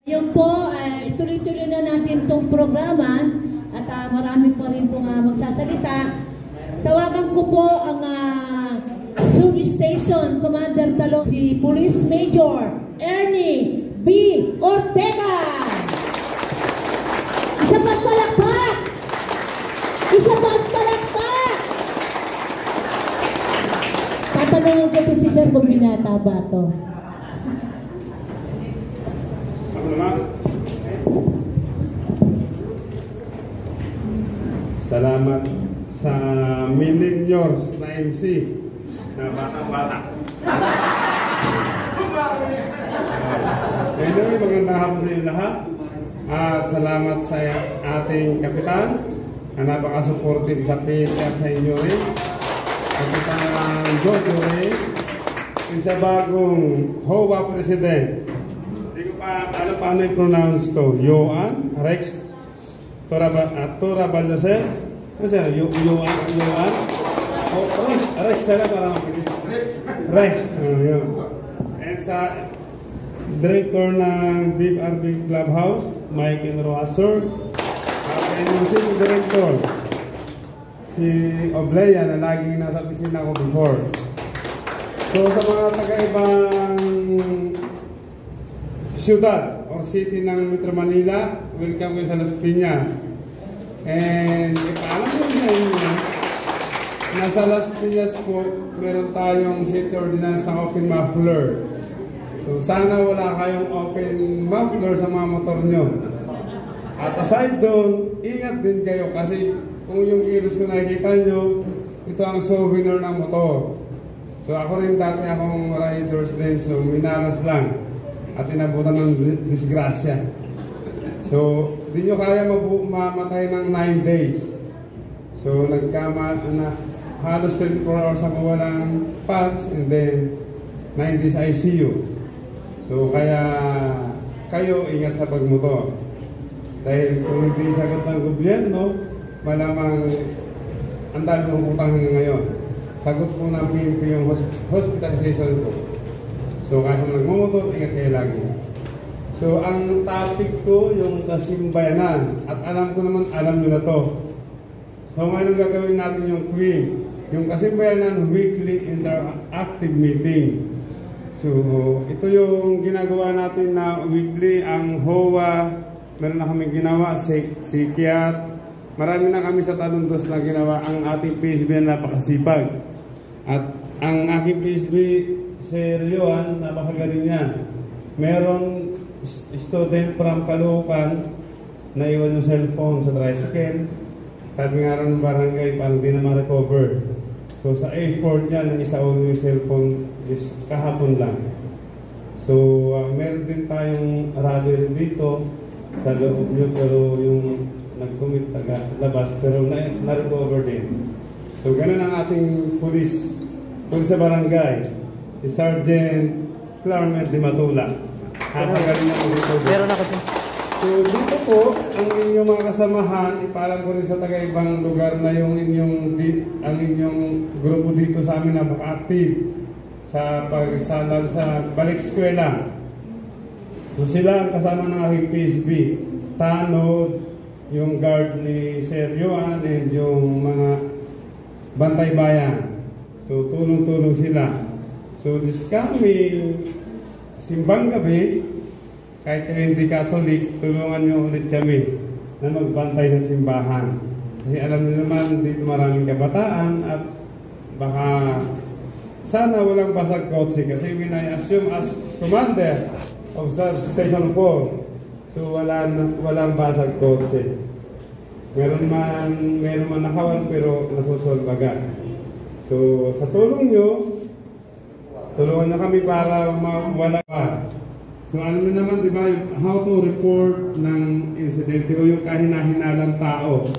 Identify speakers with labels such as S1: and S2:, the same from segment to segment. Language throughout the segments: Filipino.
S1: Ngayon po, tuloy-tuloy na natin itong programa at marami pa rin pong magsasalita. Tawagan ko po ang Substation Commander Talong, si Police Major Ernie B. Ortega. Isa pang palakpak! Isa pang palakpak! Tatanungin ko to si Sir kung binata ba to.
S2: Salamat sa millennials na MC na batang-bata. Anyway, magandang hapon sa inyo lahat. Salamat sa ating kapitan na napaka-supportive sa PNP at sa inyo rin. Kapitan Jojo Reyes, isa bagong HOA President. Hindi ko pa alam paano i-pronounce to. Joan Rex Tora Baldaser. Ano siya? Joan? Rex sana para mapilis. Rex. Yun. And sa director ng BRB Clubhouse, Michael Roasor. At yung senior director, si Oblea na laging nasa opisina ko before. So sa mga taga-ibang siyudad or city ng Metro Manila, welcome kayo sa Las Piñas. And ipaalam ko sa inyo, nasa Las Piñas po, meron tayong city ordinance ng open muffler. So sana wala kayong open muffler sa mga motor nyo. At aside doon, ingat din kayo kasi kung yung iris ko nakikita nyo, ito ang souvenir ng motor. So ako rin dati akong riders din, so minalas lang at inabutan ng disgrasya. So di nyo kaya mamatay ng 9 days. So halos 24 hours ako walang pulse and then 9 days ICU. So kaya kayo ingat sa pagmotor. Dahil kung hindi sagot ng gobyerno, malamang ang dami ng utang ngayon. Sagot po ng PNP yung hospitalization ko. So kaya kung nagmumotor, ingat kayo lagi. So ang topic ko yung kasimbayanan. At alam ko naman, alam nyo na to. So ngayon gagawin natin yung Queen. Yung kasimbayanan weekly interactive meeting. So ito yung ginagawa natin na weekly. Ang HOA, meron na kami ginawa, Sikiat. Marami na kami sa Talundos na ginawa. Ang ating PSB na napakasipag. At ang aking PSB, Sir Johan, napakagaling niya. Meron student from Caloocan na iwan yung cellphone sa tricycle. Sabi nga rin ng barangay, parang di na ma-recover. So sa effort niya, nang isaon yung cellphone is kahapon lang. So meron din tayong rally dito sa loob nyo, pero yung nag-commit labas, pero na-recover din. So ganun ang ating pulis sa barangay, si Sergeant Clarmet de Matula. Napagaling na po dito. Meron ako din. So dito po, ang inyong mga kasamahan, ipaalam ko rin sa taga-ibang lugar na yung ang inyong grupo dito sa amin na maka-active sa pagsalan sa balik eskwela. So sila ang kasama ng aking PSB. Tanod, yung guard ni Sir Johan, and yung mga bantay bayan. So tulong-tulong sila. So this coming simbang gabi, kahit kayo hindi Catholic, tulungan nyo ulit kami na magbantay sa simbahan. Kasi alam niyo naman, dito maraming kabataan at baka sana walang basag kotse kasi when I assume as commander of Station 4, so walang basag kotse. Meron man nakawan pero nasusolbaga. So sa tulong nyo, tulungan nyo kami para mawala pa. So alam nyo naman, di ba, how to report ng incident o yung kahina-hinalang tao.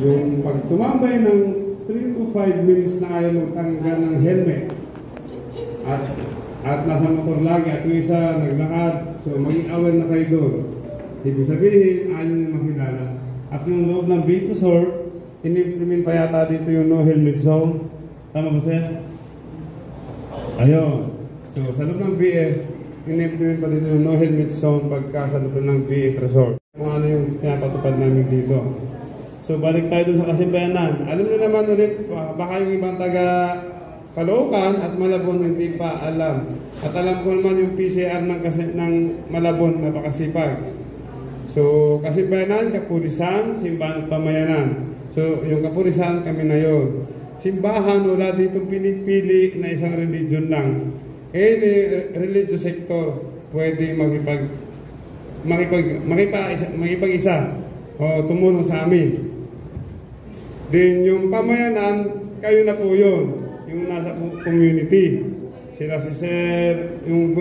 S2: Yung pag tumambay ng 3 to 5 minutes na ayaw magtanggal ng helmet at nasa motor lagi at yung isa naglakad, so maging aware na kayo doon. Ibig sabihin, ayaw nyo makilala. At yung loob ng Bicosor, in-implement pa yata dito yung no helmet zone. Tama ba sir? Ayun. So sa loob ng BF, in-implement pa dito yung no helmet zone pagka sa lupa ng BF Resort. Kung ano yung pinapatupad namin dito. So balik tayo dun sa Kasibayanan. Alam niyo naman ulit, baka yung ibang taga Caloocan at Malabon hindi pa alam. At alam ko naman yung PCR ng Malabon na pakasipag. So Kasibayanan, Kapulisan, Simbahan at Pamayanan. So yung Kapulisan kami na yun. Simbahan, wala ditong pinipili na isang religion lang. Any religious sector pwede makipag-isa o tumulong sa amin. Then yung Pamayanan, kayo na po yun. Yung nasa community. Sila si Sir, yung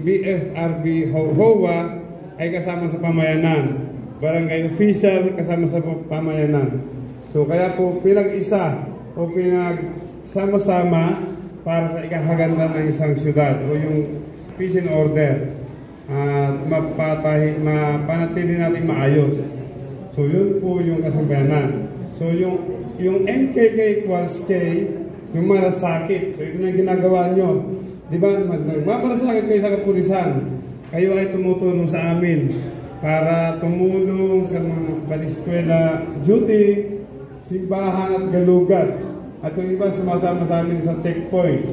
S2: BFRB HOWA ay kasama sa Pamayanan. Barangay official kasama sa Pamayanan. So kaya po pinag-isa o pinagsama-sama para sa ikakaganda ng isang syudad o yung peace and order mapanatili natin maayos. So yun po yung Kasibayanan. So yung NKK equals K, yung malasakit. So ito na yung ginagawa nyo. Di ba? Magmalasakit kayo sa kapulisan. Kayo ay tumutulong sa amin para tumulong sa mga baliskwela duty, simbahan at galugat. At yung iba sumasama sa amin sa checkpoint.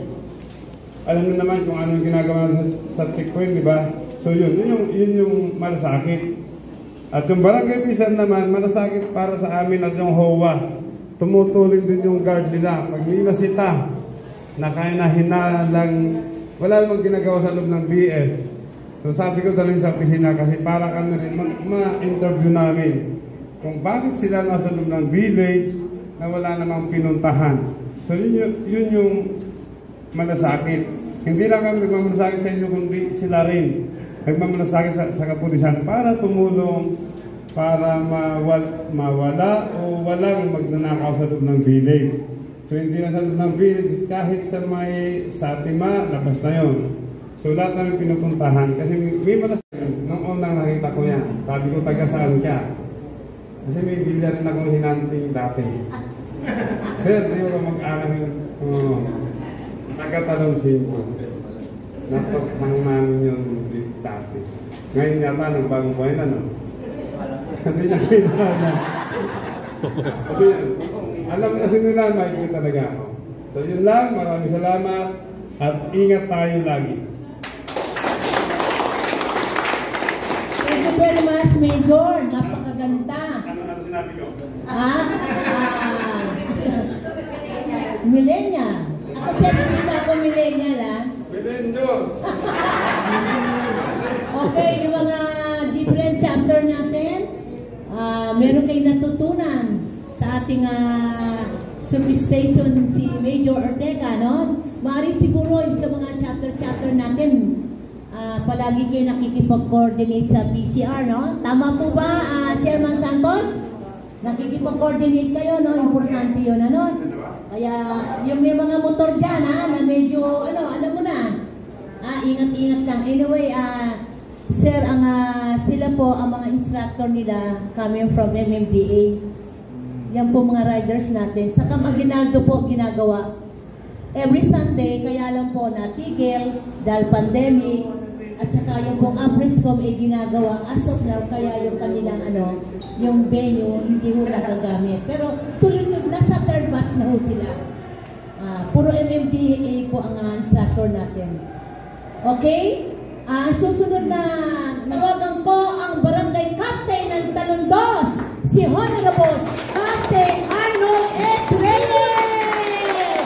S2: Alam niyo naman kung ano yung ginagawa sa checkpoint, di ba? So yun yung malasakit. At yung barangay pisan naman, malasakit para sa amin at yung HOWA. Tumutulong din yung guard nila. Pag may masita, na kaya na hinalang, wala namang ginagawa sa loob ng BF. So sabi ko talagang sa opisina kasi para kami rin ma-interview namin kung bakit sila nasa loob ng village na wala namang pinuntahan. So yun yung malasakit. Hindi lang kami nagmamalasakit sa inyo, kundi sila rin nagmamalasakit sa kapulisan para tumulong para mawala o walang magnanakaw sa loob ng village. So hindi na sa loob ng village, kahit sa may Satima, labas na yun. So lahat namin pinupuntahan kasi may malasakit. Nung unang nakita ko yan, sabi ko taga saan ka? Kasi may bilya rin akong hinanting dati. Sir, di ko mag-alam yung taga-Talonsin ko. Napapang namin yung dati. Ngayon yata, ng bagong buhay na, no? Hindi niya kinala. Alam kasi nila, maikot talaga ako. So yun lang, maraming salamat at ingat tayo lagi.
S1: Thank you very much, Major. Napakaganda.
S2: Ano sinabi ko?
S1: Millennial. Ako hindi pa ako millennial,
S2: Millennial.
S1: Okay, yung mga different chapter natin, meron kayong natutunan sa ating service station si Major Ortega, no? Maaaring siguro sa mga chapter natin, palagi kayo nakikipag-coordinate sa PCR, no? Tama po ba, Chairman Santos? Nakikipag-coordinate kayo, no? Importante yun, ano? Kaya yung may mga motor dyan, na medyo, alam mo na, ingat-ingat lang. Anyway, sir, sila po, ang mga instructor nila coming from MMDA. Yan po mga riders natin. Sa Camaguinaldo po ginagawa. Every Sunday, kaya lang po natigil dahil pandemic. At saka yung pong APRISCOM ay ginagawa as of now, kaya yung kanilang yung venue hindi mo nagagamit. Pero tuloy-tuloy, nasa third batch na ho sila. Puro MMDA po ang instructor natin. Okay? Susunod na nawagan ko ang barangay captain ng Talondos, si Honorable Captain Arnold F. Reyes!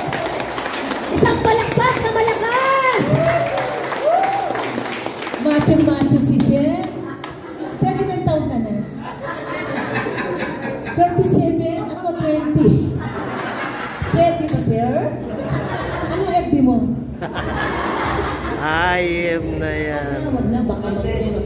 S1: Isang palakpak na malakas! Macho-macho si Sir. Sir, ilang taon ka na? 37, ako 20. 20 ba, Sir? Ano FB mo?
S3: Ayem na yan.
S1: Huwag na, baka mag-magano.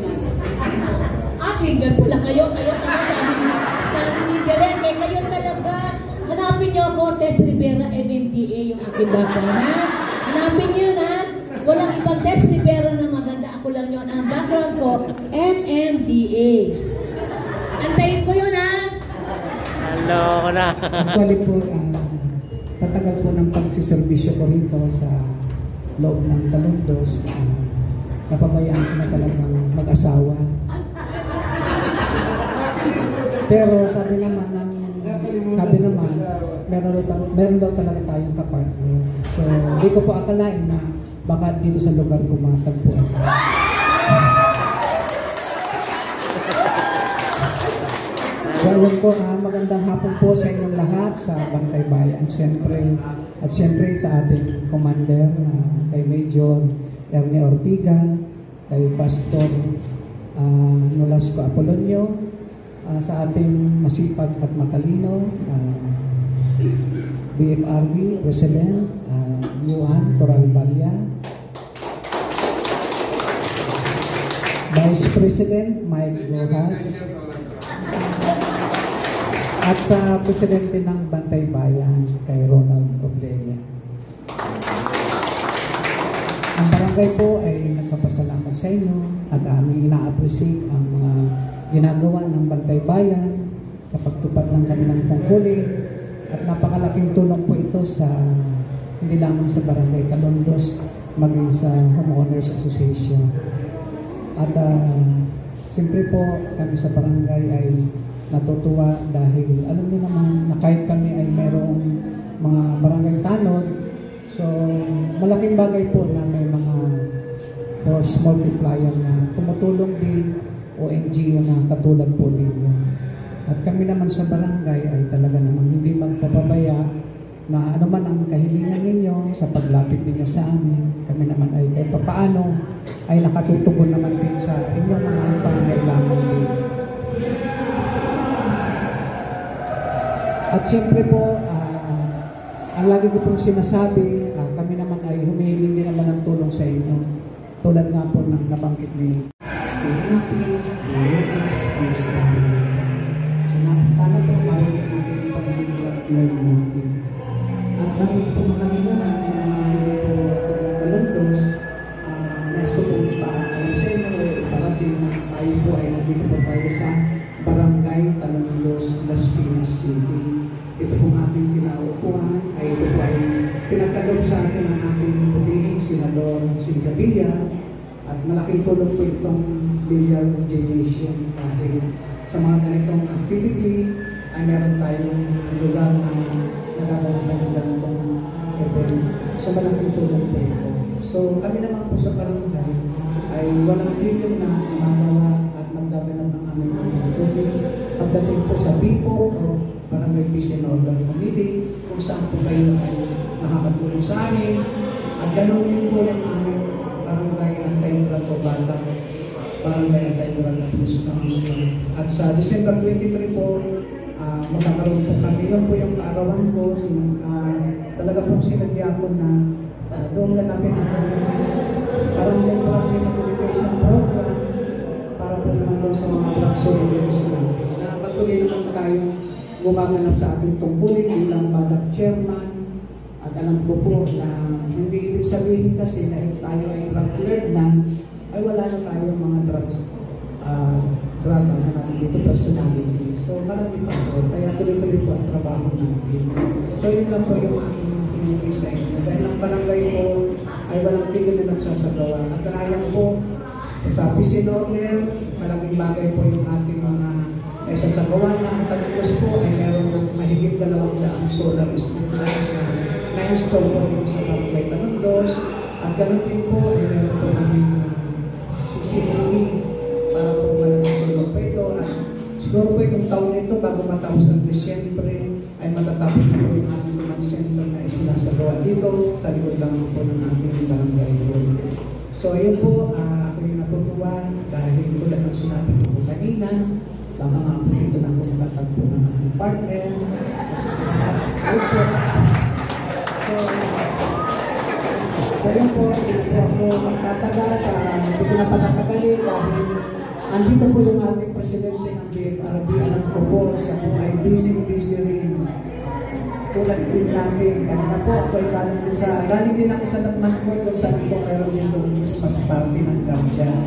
S1: Single pala kayo sabi ni Garen, kayo talaga. Hanapin niyo ako, Tess Rivera, MMDA, yung aking background, ha? Hanapin niyo yun, ha? Walang ibang Tess Rivera na maganda. Ako lang yun. Ang background ko, MMDA. Antayin ko yun, ha?
S3: Hello na.
S4: Actually po, tatagal po ng pagsiservisyo ko rito sa loob ng Talondos, napabayaan ko na talagang mag-asawa. Pero sabi naman, meron daw talaga tayong kapartner. So, hindi ko po akalain na baka dito sa lugar ko matagpuan. Gawin po, magandang hapon po sa inyong lahat sa Bantay Bayan. At siyempre sa ating commander, kay Major Ernie Ortiga, kay Pastor Nolasco Apolonio, sa ating masipag at matalino, BFRB President Juan Toralbalia, Vice President Mike Rojas, at sa Presidente ng Bantay Bayan, kay Ronald Oblea. Ang barangay po ay nagpapasalamat sa inyo at aming ina-appreciate ang mga ginagawa ng Bantay Bayan sa pagtupad ng kanilang tungkulin at napakalaking tulong po ito sa hindi lamang sa Barangay Talondos, maging sa Homeowners Association. At siyempre po kami sa barangay ay natutuwa dahil alam niyo naman na kahit kami ay mayroong mga barangay tanod, so malaking bagay po na may mga force multiplier na tumutulong din o NGO na katulad po ninyo. At kami naman sa barangay ay talaga naman hindi magpapabaya na ano man ang kahilingan ninyo sa paglapit ninyo sa amin. Kami naman ay kahit papaano ay nakatutugon naman din sa inyong mga pangangailangan din. At siyempre po, ang lagi ko pong sinasabi, kami naman ay humihiling din naman ng tulong sa inyo. Tulad nga po ng nabanggit ni sana po marinig natin yung pagiging partner natin. At bakit po makalimutan sa mga hindi po Talondos, nais ko po ipaalam sa inyo, parating na tayo po ay nandito po tayo sa Barangay Talondos, Las Piñas City. Ito pong ating kinaupuan, ay ito po ay pinagkaloob sa atin ng ating putihing Senador Cynthia Villa. At malaking tulong po itong Villar Gymnasium dahil sa mga ganitong activity ay meron tayong lugar na nagagawa ng ganitong event. So malaking tulong po ito. So kami naman po sa barangay ay walang tigil na magawa at naggaganap ng aming mga tungkulin. Pagdating po sa BIPO o Barangay Peace and Order Committee, kung saan po kayo ay nakakatulong sa amin. At ganoon din po yung aming Barangay Anti-Drug o BATAC, Barangay Anti-Drug Abuse Council. At sa December 23 po, magkakaroon po kami. Yun po yung kaarawan ko. Talaga pong sinadya ko na doon ganapin ang Barangay Rehabilitation Program para po naman sa mga drug survivors natin. Na patuloy naman tayo gumaganap sa ating tungkulin bilang BATAC Chairman. At alam ko po na hindi ibig sabihin kasi na tayo ay drug-cleared na, ay wala na tayong mga drugs, drug natin dito, personality. So marami pa po, kaya tuloy-tuloy po ang trabaho natin. So yun lang po yung aking hinigay sa inyo. Dahil ang barangay po ay walang tigil na nagsasagawa. At karayang po, sa Peace and Order, malaking bagay po yung ating mga naisasagawa na ang Talondos po ay meron ng mahigit 200 solar street light na na-install po dito sa Barangay Talondos. At ganun din po ay meron po namin CCTV para po malamang tulong po ito. At siguro po itong taon ito bago matapos ang Disyembre ay matatapos po yung aming command center na isinasagawa dito sa likod lang po ng aming barangay po. So ayun po, ako yung natutuwa dahil tulad ng sinabi ko kanina, baka nga po dito na ako nakatagpo ng aking partner. So yun po, hindi po ako magtatagal sa hindi ko na patatagalin dahil andito po yung ating presidente ng BFRB. Alam ko po, siya po ay busy rin. Tulad din natin, kanina po ako ay galing din ako sa Natman po kung saan po meron din yung Christmas party ng Gamjan.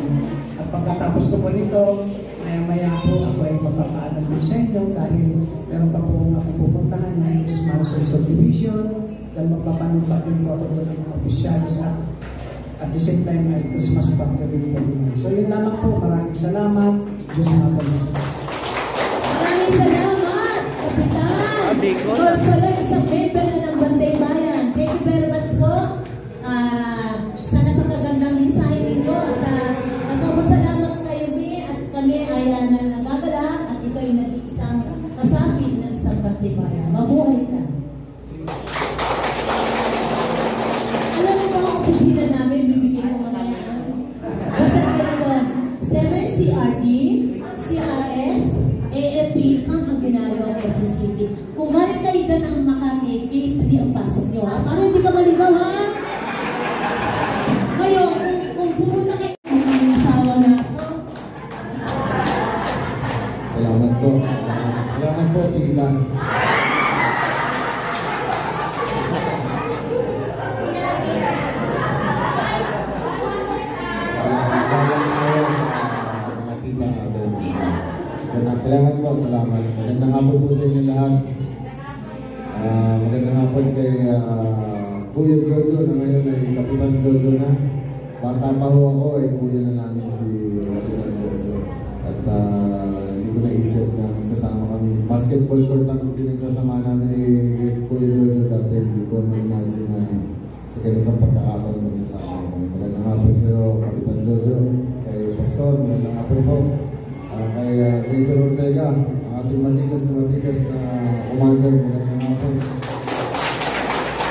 S4: At pagkatapos ko po nito, maya po ako ay magpapaalam din sa inyo dahil meron pa po akong pupuntahan ng Mars Subdivision dahil magpapanumpat din po ako doon ng mga opisyalis at the same time ay Christmas party rin po din. So yun lamang po, maraming salamat. Diyos mabalis po.
S1: Maraming salamat, Kapitan! God pala, isang member na ng Bantay Bayan. Thank you very much po. Sana pagkagandang mensahe ninyo at nagpapasalamat kayo at kami ay nagagalak at ikaw ay nag-isang kasapi ng isang Bantay Bayan. Mabuhay ka! Alam mo mga opisina namin, bibigyan ko mamaya. Basta kayo doon. 7 CRD, CRS, AFP, Camp Aguinaldo, Quezon City. Kung galing kayo doon ang Makati, K3 ang pasok nyo, ha? Para hindi ka maligaw, ha? Ngayon, kung pumunta kayo, mga asawa na ito.
S5: Salamat po. Salamat po, Tita. Salamat po, salamat. Magandang hapon po sa inyo lahat. Magandang hapon kay Kuya Jojo na ngayon ay Kapitan Jojo na. Bata pa ho ako ay kuya na namin si Kapitan Jojo. At hindi ko naisip na magsasama kami. Basketball court ang pinagsasama namin ni Kuya Jojo dati. Hindi ko ma-imagine na sa ganitong pagkakataon magsasama kami. Magandang hapon sa iyo, Kapitan Jojo. Kay Pastor, magandang hapon po. Kay Major Ortega, ang ating matigas na commander, magandang hapon.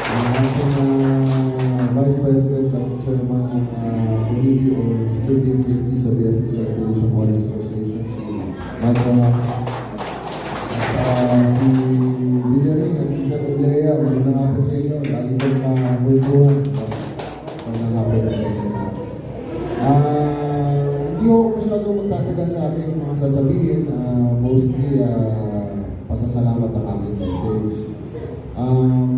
S5: Ang ating Vice President at Chairman ng Committee on Security and Safety sa BFP sa Philippine Police Association, si Madro Haas. At si Villaring at si Sir Oblea, magandang hapon sa inyo. Lagi kong kakwentuhan. Magandang hapon po sa inyo. Hindi ko masyadong magtatagal sa aking mga sasabihin. Mostly, pasasalamat ang aking message.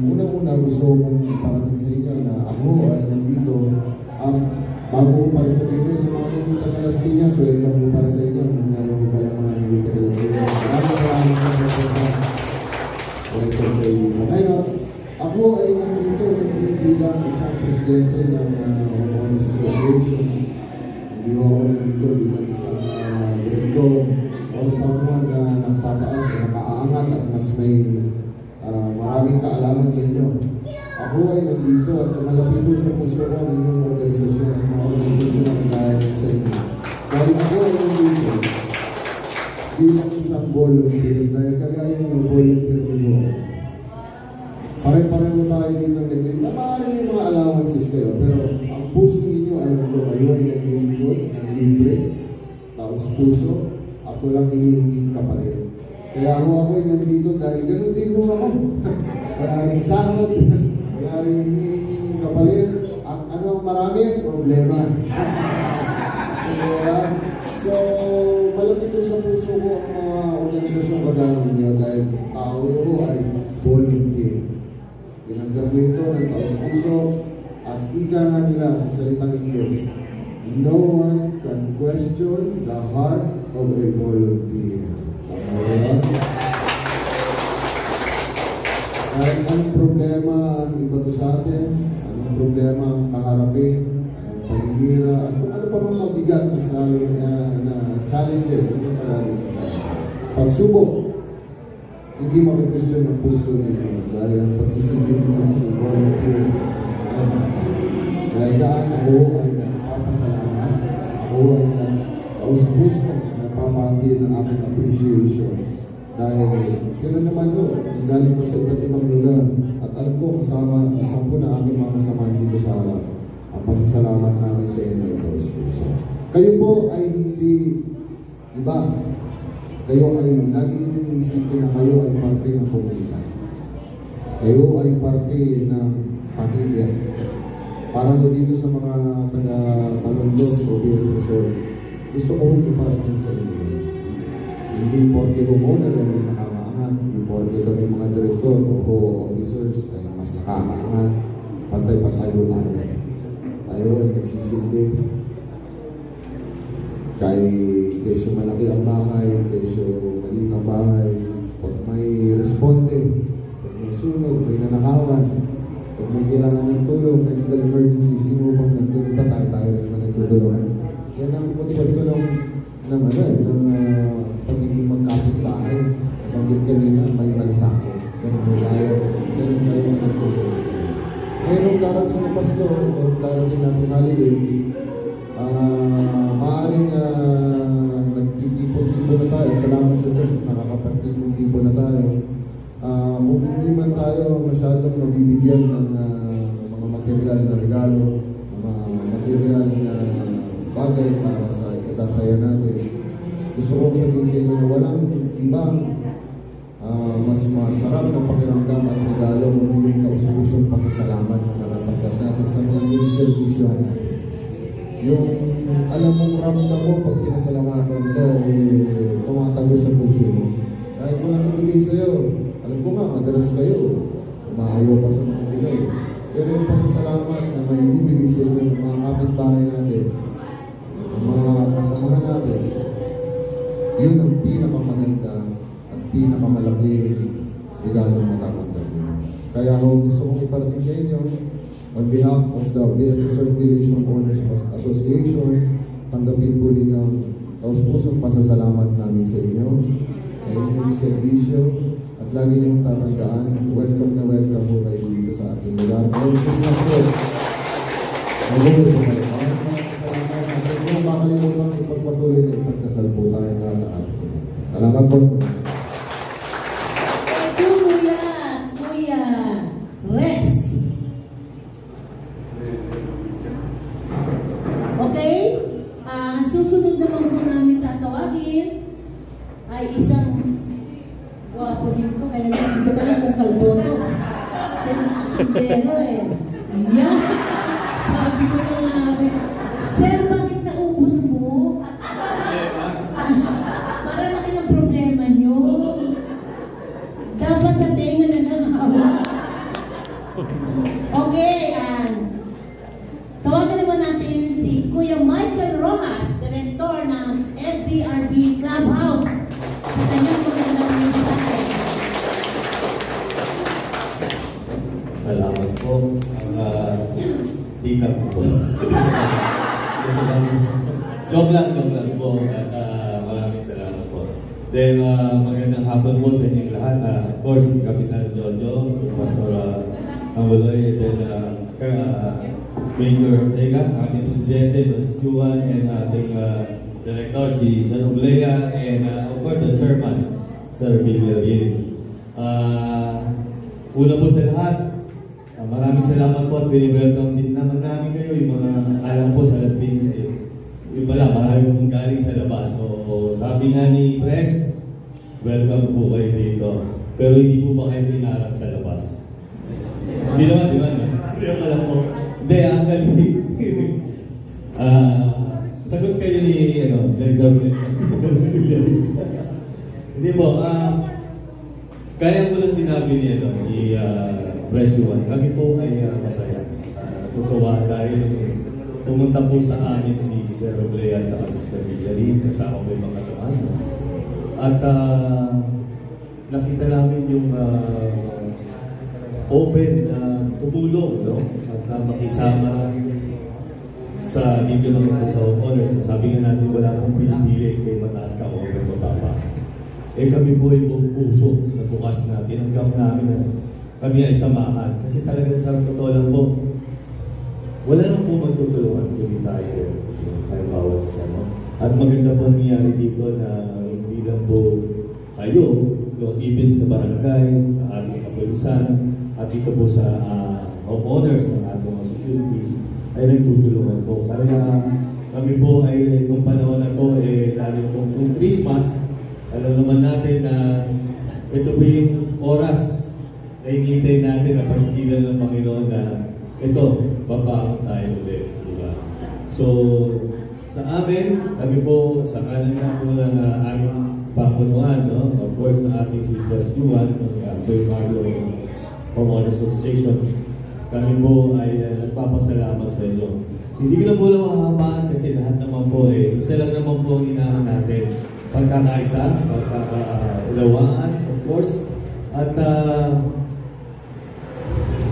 S5: Unang-una gusto kong iparating sa inyo na ako ay nandito. Bago ko pala sabihin yung mga hindi taga Las Piñas, welcome ko pala sa inyo. Meron ko pala mga hindi taga Las Piñas. Maraming salamat sa inyo. Welcome kayo dito. Ngayon, ako ay nandito hindi bilang isang presidente ng Homeowners Association. Hindi ako nandito bilang isang direktor o someone na nakatataas o nakaaangat at mas may maraming kaalaman sa inyo. Ako ay nandito at malapit sa puso ko ang inyong organisasyon at mga organisasyon na kagaya sa inyo. Dahil ako ay nandito bilang isang volunteer dahil kagaya nyo volunteer din ako. Pare-pareho tayo dito naglilingkod. Maaaring may mga allowances kayo, pero ang puso ninyo, alam ko kayo ay naglilingkod ng libre, taos puso, at walang hinihinging kapalit. Kaya ako ay nandito dahil ganun din ho ako. Wala rin sahod, wala rin hinihinging kapalit, at ano ang marami? Problema. So, malapit ko sa puso ko ang mga organisasyon kagaya ninyo dahil tao ay volunteer. Tinanggap mo ito ng taos puso at ika nga nila sa salitang Ingles, no one can question the heart of a volunteer. Tama ba? Kahit anong problema ang iba to sa atin, anong problema ang kaharapin, anong paninira, at kung ano pa mang mabigat na challenges, ito talagang pagsubok, hindi maki-question ng puso ninyo dahil ang pagsisilbi ninyo sa volunteer ay dahil dyan ako ay nagpapasalamat, ako ay nagpaus-puso, nagpapahati ng aking appreciation dahil gano'n naman doon, nanggaling pa sa iba't ibang lugar at alam ko kasama, po na aking mga kasamahan dito sa harap ang pasasalamat namin sa inyo ay taus-puso. Kayo po ay hindi iba. Kayo ay laging iniisip ko na kayo ay parte ng komunidad. Kayo ay parte ng pamilya. Para dito sa mga taga-Talandos o Bierusol, gusto ko hong iparating sa inyo. Hindi porke homeowner ay mas nakakaangat. Hindi porke kami mga direktor o officers ay mas nakakaangat. Pantay-pantay ho tayo. Tayo ay nagsisilbi. Kesyo malaki ang bahay, kesyo maliit ang bahay, pag may responde, pag may sunog, may nanakawan, Kung may kailangan ng tulong, medical emergency, sino bang nandun, iba tayo rin naman nagtutulungan. Yan ang konsepto ng pagiging magkapit-bahay. Nabanggit kanina, may malasakit. Ganun tayo nagtutulungan. Ngayon, nung darating na Pasko, nung darating natin holidays, maaaring nagtitipon-tipon na tayo. Salamat sa Diyos, nakakapagtipon-tipon na tayo. Kung hindi man tayo masyadong mabibigyan ng mga material na regalo, mga material na bagay para sa ikasasaya natin, gusto kong sabihin sa inyo na walang ibang mas masarap na pakiramdam at regalo kundi yung taus-pusong pasasalamat na natatanggap natin sa mga siniservisyohan natin. Yung alam mong ramdam mo pag pinasalamatan ka, tumatago sa puso mo. Kahit walang ibigay sa'yo, alam ko nga, madalas kayo, umahayaw pa sa mga bigay. Pero yung pasasalamat na may bibigay sa inyo ng mga kapitbahay natin, ng mga kasamahan natin, yun ang pinakamaganda at pinakamalaki regalong matatanggap nila. Kaya gusto kong iparating sa inyo, on behalf of the BFF Circulation Owners Association, tanggapin po ninyo ang taus-pusong pasasalamat namin sa inyo, sa inyong serbisyo, at lagi niyong tatandaan, welcome na welcome po kayo dito sa ating lugar. Merry Christmas po! Mabuhay po kayo. Salamat natin. Kung makalimutan na ipagpatuloy na ipagdasal po tayo lahat ng ating Panginoon. Salamat po.
S1: Kuya Rex. Okay? Susunod naman po namin tatawagin ay isang wapo rin po, kaya hindi ko lang kung kalboto. Pero nakasundero Yeah! Sabi ko na nga, Sir, bakit naubos mo? Para laki ng problema nyo. Dapat sa tenga na lang hawak. Okay, tawagan naman natin si Kuya Michael Rojas, Director ng FDRB Clubhouse. Sa kanyang magandang mensahe.
S6: Salamat po. Tita po. Joke lang po. At maraming salamat po. Then, magandang hapon po sa inyong lahat. Of course, si Kapitan Jojo, Pastor Amuloy, then Major Ortega, ating Presidente, Pastor Juan, and ating Director, si Sir Oblea, and of course, the Chairman, Sir Villarin. Una po sa lahat, maraming salamat po at welcome din naman namin kayo, yung mga alam po sa Las Piñas. Yung pala, marami pong galing sa labas. So, sabi nga ni Press, welcome po kayo dito. Pero hindi po ba kayo hinarap sa labas? Hindi naman, di ba? Hindi naman alam po. Hindi, actually, sagot kayo ni, hindi po, kaya ko na sinabi ni Press Juan, kami po ay masaya. Tutuwa dahil pumunta po sa amin si Sir Oblea at saka si Sir Villarin, kasama ko yung mga kasama. At nakita namin yung open na tumulong, no? At makisama sa dito naman po sa homeowners. Sabi nga natin, wala pong pinipili kay mataas ka o kay mababa. Kami po ay buong puso na bukas natin. Hanggang namin na kami ay samahan. Kasi talagang sa totoo lang po, wala lang po magtutulungan kundi tayo. Kasi tayo bawat isa. No? At maganda po nangyayari dito na hindi lang po kayo, no, even sa barangay, sa ating kapulisan, at dito po sa homeowners ng ating mga security, ay nagtutulungan po. Kaya kami po ay, nung panahon na to, lalo itong Christmas, alam naman natin na ito po yung oras na hinihintay natin na pagsilang ng Panginoon na ito, babaon tayo ulit, di ba? So, sa amin, kami po, sa kanan na po ng aming pakunuhan, no? Of course, na ating si Plus Juan, ng Boy Mario Homeowners Association, kami po ay nagpapasalamat sa inyo. Hindi ko na po lang mahahabaan kasi lahat naman po isa lang naman po ang inahan natin. Pagkakaisa, pagkakaulawaan, of course, at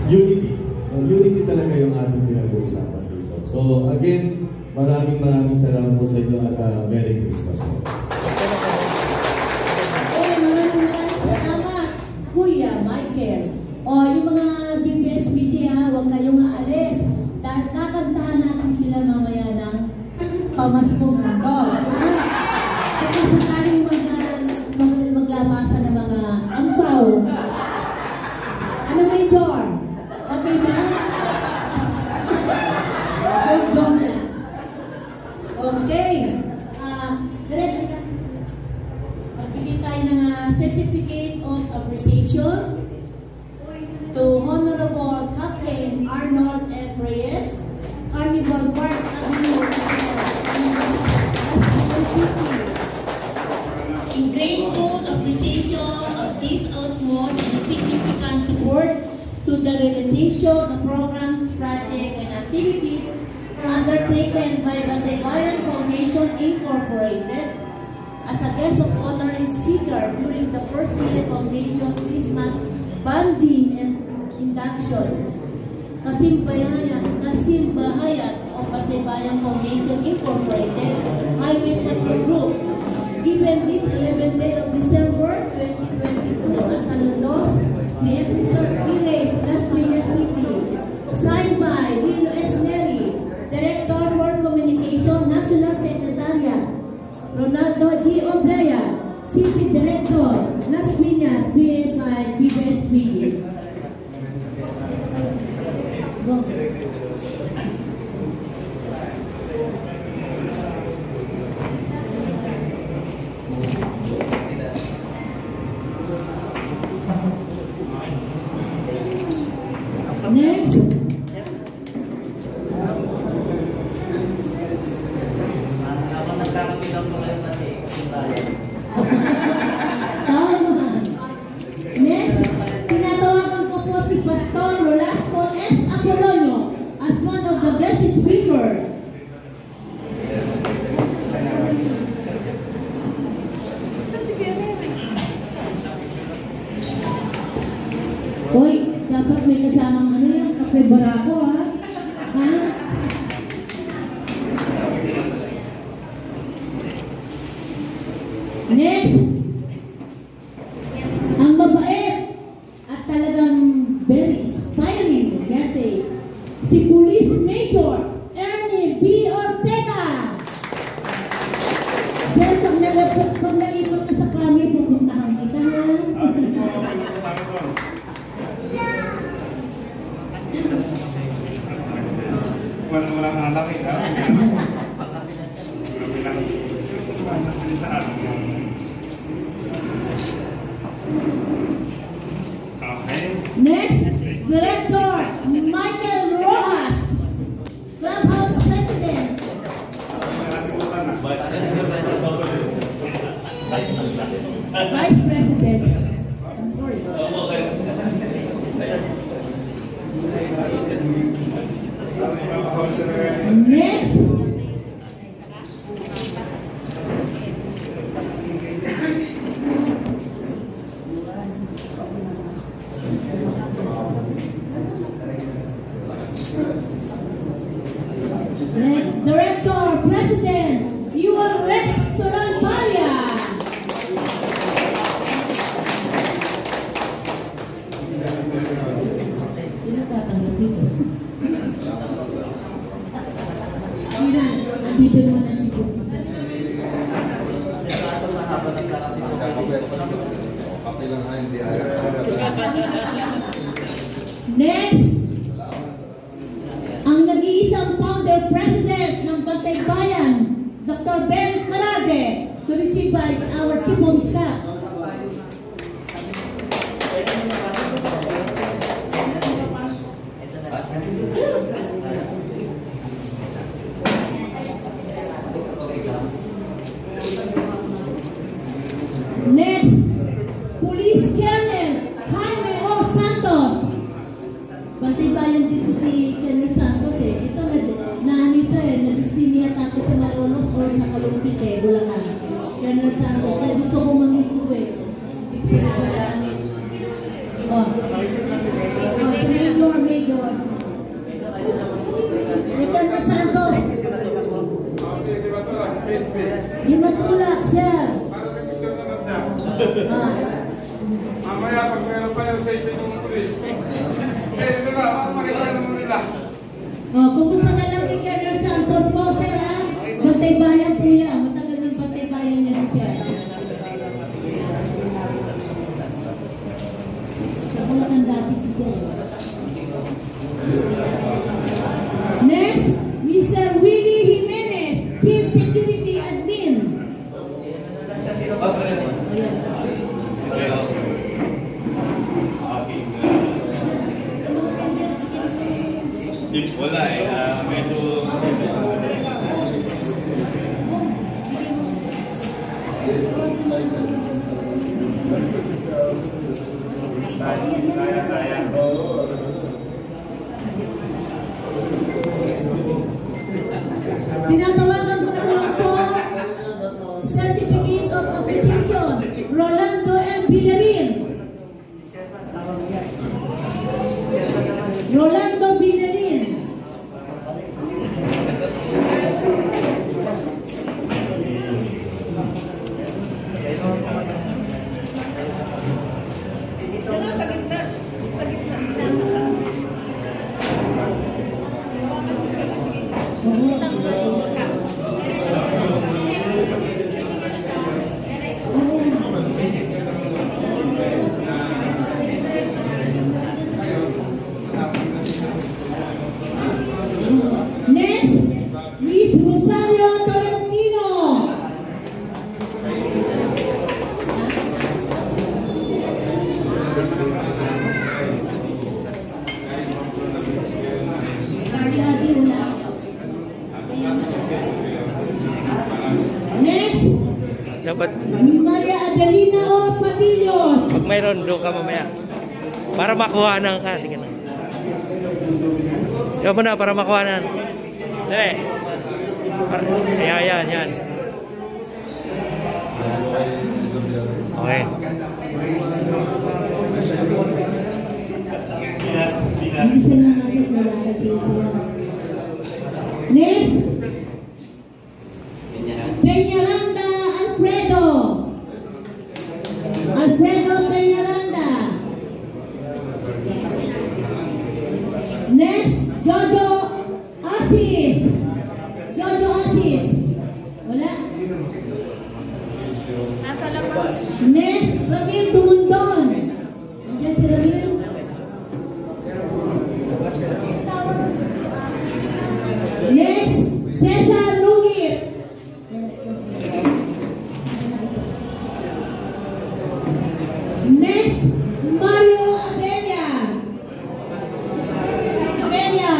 S6: unity. unity talaga yung ating pinag-uusapan dito. So again, maraming salamat po sa inyo at Merry Christmas po.
S1: Maraming salamat, Kuya Michael. Yung mga BBS Media, huwag kayong aalis. Dahil kakantahan natin sila mamaya ng pamaskong handog. Kung sakaling maglabasa ng mga ampaw. Ano Major? Okay ba? Joke lang. Okay. Direct ka. Magbigay tayo ng Certificate of Appreciation to Honorable Captain Arnold F. Reyes, Carnival Park Avenue, City. In grateful appreciation of this utmost and significant support to the realization of programs, projects, and activities undertaken by Bataybayan Foundation Incorporated, as a guest of honor and speaker during the first year Foundation Christmas Banding and Induction, Kasimbahayan of Bataybayan Foundation Incorporated, Highway Patrol Group, given this 11th day of December 2022 at Tanundos, May Resort Village, Las Piñas City. Signed by Lilo S. Neri, Director World Communication, National Secretariat, Ronaldo G. Oblaya, City Director, Las Piñas, BBS Media. Go. Next. Next, tinatawagan ko po si Pastor Rolasco S. Apolonio as one of the blessed speaker. Hoy, dapat may kasamang ano yan, kape barako ha? Ha? Next, ang mabait at talagang very inspiring message, si Police Major Ernie B. Ortega. Sir, pag nalipot ka sa kami, pupuntahan kita ha?
S2: Walang alak eh. Okay.
S1: Next, Director Michael Rojas, Clubhouse President. Vice President. I'm sorry. Next, Director President, you are Rex Toralbaya. Dito naman ang sipos. Next, ang nag-iisang founder president ng Bataybayan, Dr. Ben Carade, to receive by our Chief of Staff. Next, Police Colonel Jaime O. Santos. Bataybayan dito si Colonel Santos eh. Ito na-destiny yata ako sa Malolos o sa Kalumpit eh, Bulacan. Colonel Santos, kaya gusto ko mamito eh. Hindi ko pala namin. Si Major. Oh, kumusta na lang ni Colonel Santos po, sir, ha? Bantay bayan po yan. Matagal ng bantay bayan niya, sir. Wala kang dati si sir. Next, Mr. Willie Jimenez, Chief Security Admin.
S7: Wala medyo
S1: Tinatawagan ko naman po, Certificate of Appreciation, Rolando L. Villarin. Rolando Villarin. Next, Miss Rosario Tolentino. Hati-hati wala. Next,
S3: Dapat,
S1: Maria Adelina O. Padillos.
S3: pag mayroon, doon ka mamaya. Para makuha ng ka. Sige na. Ikaw muna, para makuha ng. Dali. Ayan, yan. Okay.
S1: Bilisan lang natin, wala kasi siya. Next, Peñaranda Alfredo. Alfredo Peñaranda. Next, Jojo Asis. Jojo Asis. Wala. Next, Ramil Tumundon. Andiyan si Ramil. Next, Cesar Lugit. Next, Mario Abella. Abella.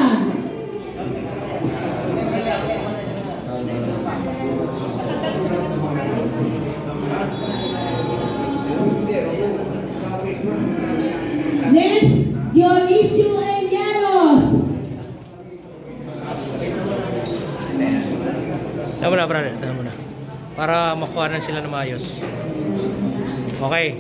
S1: Next, Dionisio Elianos.
S3: Tama na, brother. Tama na. Para makuha na sila na maayos. Okay.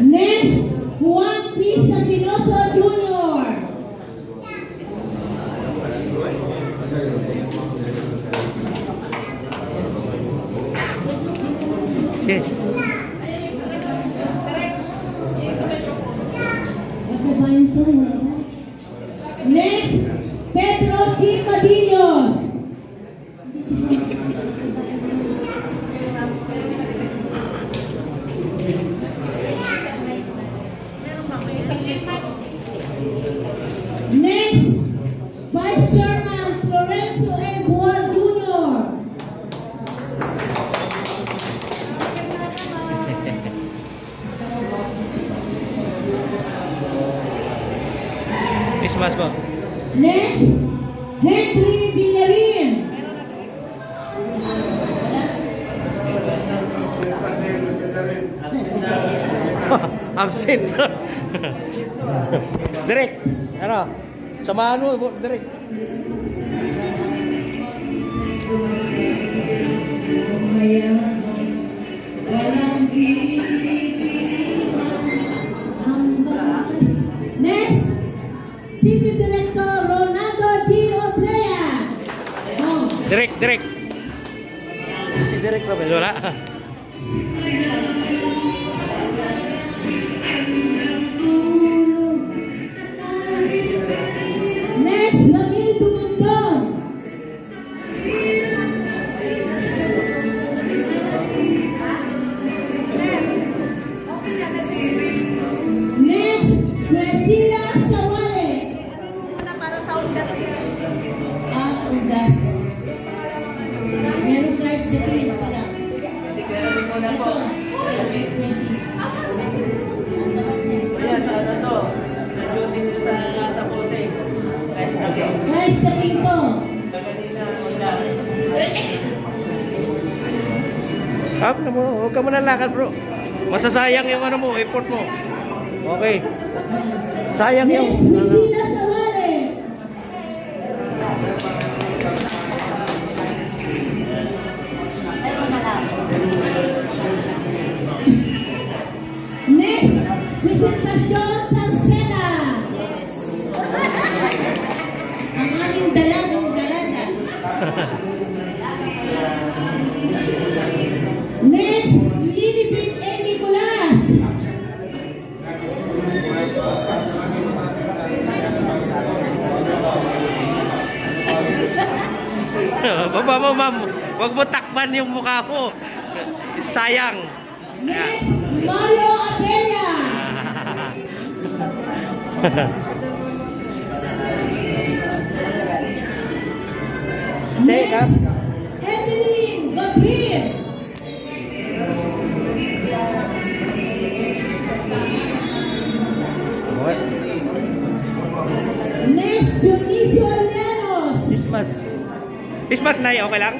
S1: Next, Juan P. Sabinoso Jr.
S3: Okay.
S1: Next, Pedro C. Padillos. Next, Vice Chairman Florencio M. Juan Jr.
S3: Christmas po.
S1: Next, Henry Villarin.
S3: Absent. Direk. Ano? Samahan mo, Direk.
S1: Next, City Director Ronaldo G. Oblea. Oh.
S3: Direk. Si Direk. Eric Romel, wala.
S1: Next, Lamil Dumundon. Next, Priscilla Sawale.
S7: Para sa undas
S1: Ah, Ugas. Meron price dito pala. Ito.
S8: Kaya sa ano to? Sa duty nyo sa puti.
S1: Price na dito.
S8: Kaganina, undas.
S3: Up na mo, huwag ka muna lakad bro. Masasayang yung ano mo, effort mo. Okay. Sayang yung...
S1: Next, Priscilla Sawale. Next, Presentación Salceda. Ang aming dalagang dalaga. Next, Lilibet A. Nicolas.
S3: Baba mo ma'am, huwag mo takpan yung mukha ko. Sayang.
S1: Next, Malo Abella.
S3: Say ka.
S1: Next, Evelyn Gabriel. Next, Dionisio Almeros.
S3: Christmas. Christmas na okay lang?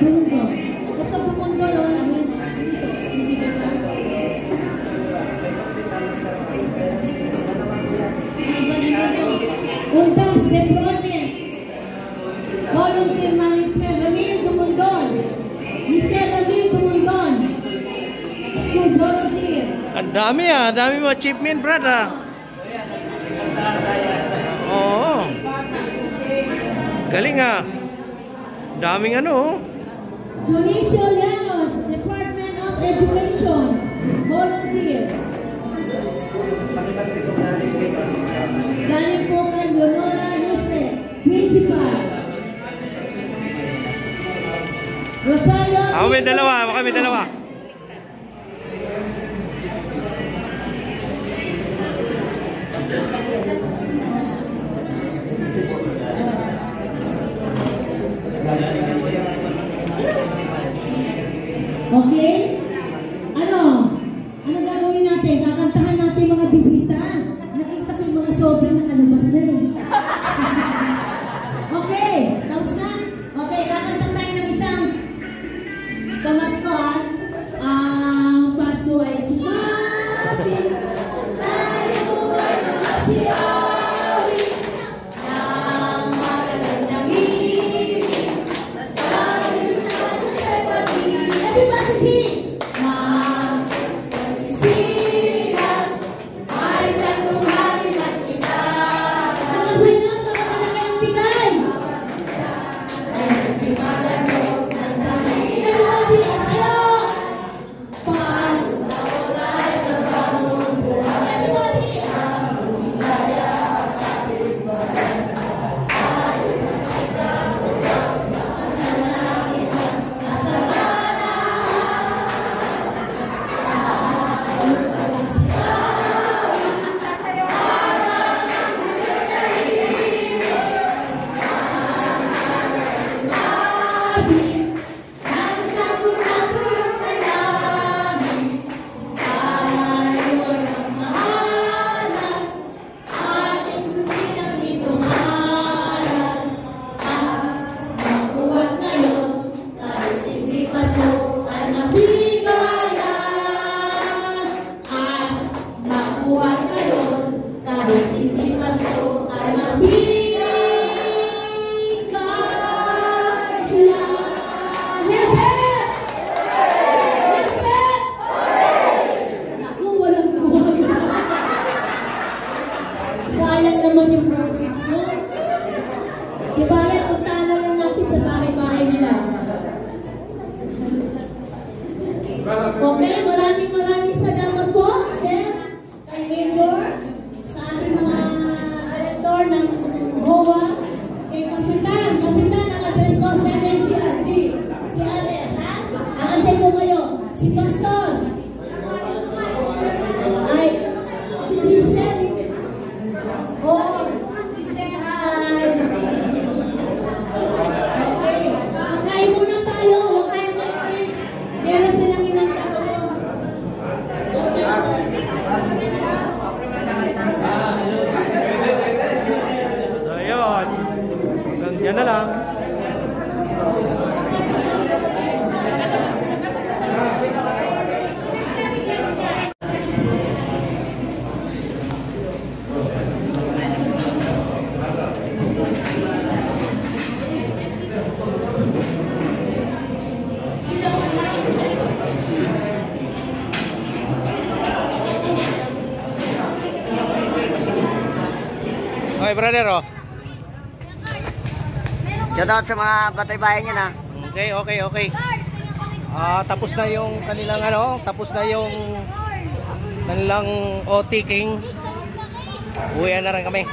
S1: Bumundo. Ito bumundo yun. Undas, deployment. Volunteer Management, Ramil Dumundon. Mr. Ramil Dumundon. School volunteer.
S3: Ang dami dami mo achievement brad Oo. Galing daming ano.
S1: Dionisio Llanos, Department of Education. Volunteer. Galing po kay Leonora Yuste, Principal. Rosario.
S3: Ako may dalawa,
S1: Okay? Ano gagawin natin? Kakantahan natin mga bisita. Nakita ko yung mga sobre na kalabas na eh. Okay, tapos na? Okay, kakanta tayo ng isang pamasko Ang Pasko ay sumapit. Tayo ay magsiyawi ng magagandang ibig. Dahil natin sa'y pag-ibig. Everybody sing! Magsilang ay tatlong hari na sila. Nakasayang mga malaking bigay. Ay nagsimagandog ng dami. Everybody, ayaw! Si Pastor. Ay, si Sister. Oh, Sister, hi. Okay. Kain muna tayo. Huwag kayo tayo, Chris. Meron silang inanta ko.
S3: So, ayun. Yan na lang. Okay, brother, oh.
S9: Shout out sa mga batay-bayan niya na.
S3: Okay. Tapos na yung kanilang tapos na yung kanilang OT King. Uwian na rin kami.